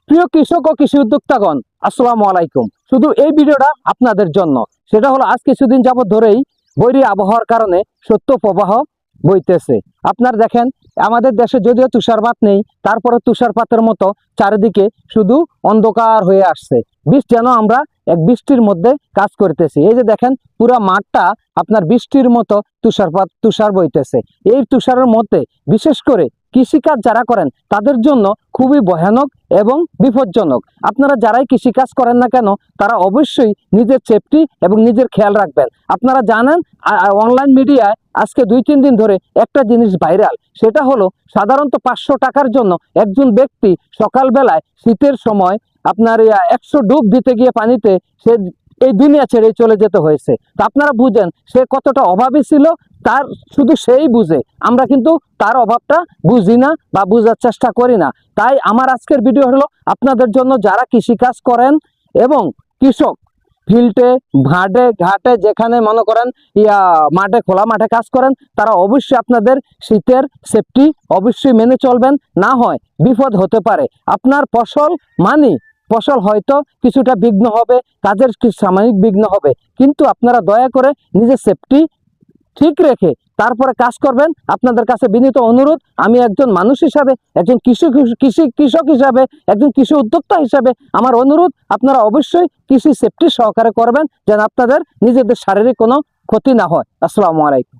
প্রিয় কৃষক ও কৃষি উদ্যোক্তাগণ, আসসালামু আলাইকুম। শুধু এই ভিডিওটা আপনাদের জন্য। সেটা হলো আজ কিছুদিন যাবত ধরেই বৈরী আবহাওয়ার কারণে শৈত্য প্রবাহ বইতেছে। আপনার দেখেন, আমাদের দেশে যদিও তুষারপাত নেই, তারপরে তুষারপাতের মতো চারিদিকে শুধু অন্ধকার হয়ে আসছে। যেন আমরা এক বৃষ্টির মধ্যে কাজ করতেছি। এই যে দেখেন, পুরো মাঠটা আপনার বৃষ্টির মতো তুষার বইতেছে। এই তুষারের মধ্যে বিশেষ করে কৃষিকাজ যারা করেন তাদের জন্য খুবই ভয়ানক এবং বিপজ্জনক। আপনারা যারাই কৃষিকাজ করেন না কেন, তারা অবশ্যই নিজের সেফটি এবং নিজের খেয়াল রাখবেন। আপনারা জানেন, অনলাইন মিডিয়ায় আজকে 2-3 দিন ধরে একটা জিনিস ভাইরাল, সেটা হলো সাধারণত 500 টাকার জন্য একজন ব্যক্তি সকালবেলায় শীতের সময় আপনার 100 ডুব দিতে গিয়ে পানিতে সে এই দুনিয়া ছেড়ে চলে যেতে হয়েছে। তা আপনারা বুঝেন সে কতটা অভাবী ছিল, তার শুধু সেই বুঝে। আমরা কিন্তু তার অভাবটা বুঝি না বা বুঝার চেষ্টা করি না। তাই আমার আজকের ভিডিও হলো আপনাদের জন্য, যারা কৃষিকাজ করেন এবং কৃষক ফিল্ডে ঘাটে ঘাটে যেখানে মনে করেন মাঠে খোলা মাঠে কাজ করেন, তারা অবশ্যই আপনাদের শীতের সেফটি অবশ্যই মেনে চলবেন। না হয় বিপদ হতে পারে। আপনার ফসল হয়তো কিছুটা বিঘ্ন হবে, কাজের সাময়িক বিঘ্ন হবে, কিন্তু আপনারা দয়া করে নিজের সেফটি ঠিক রেখে তারপরে কাজ করবেন। আপনাদের কাছে বিনীত অনুরোধ, আমি একজন মানুষ হিসাবে, একজন কৃষক হিসাবে, একজন কৃষি উদ্যোক্তা হিসাবে আমার অনুরোধ, আপনারা অবশ্যই কৃষি সেফটি সহকারে করবেন, যেন আপনাদের নিজেদের শারীরিক কোনো ক্ষতি না হয়। আসসালামু আলাইকুম।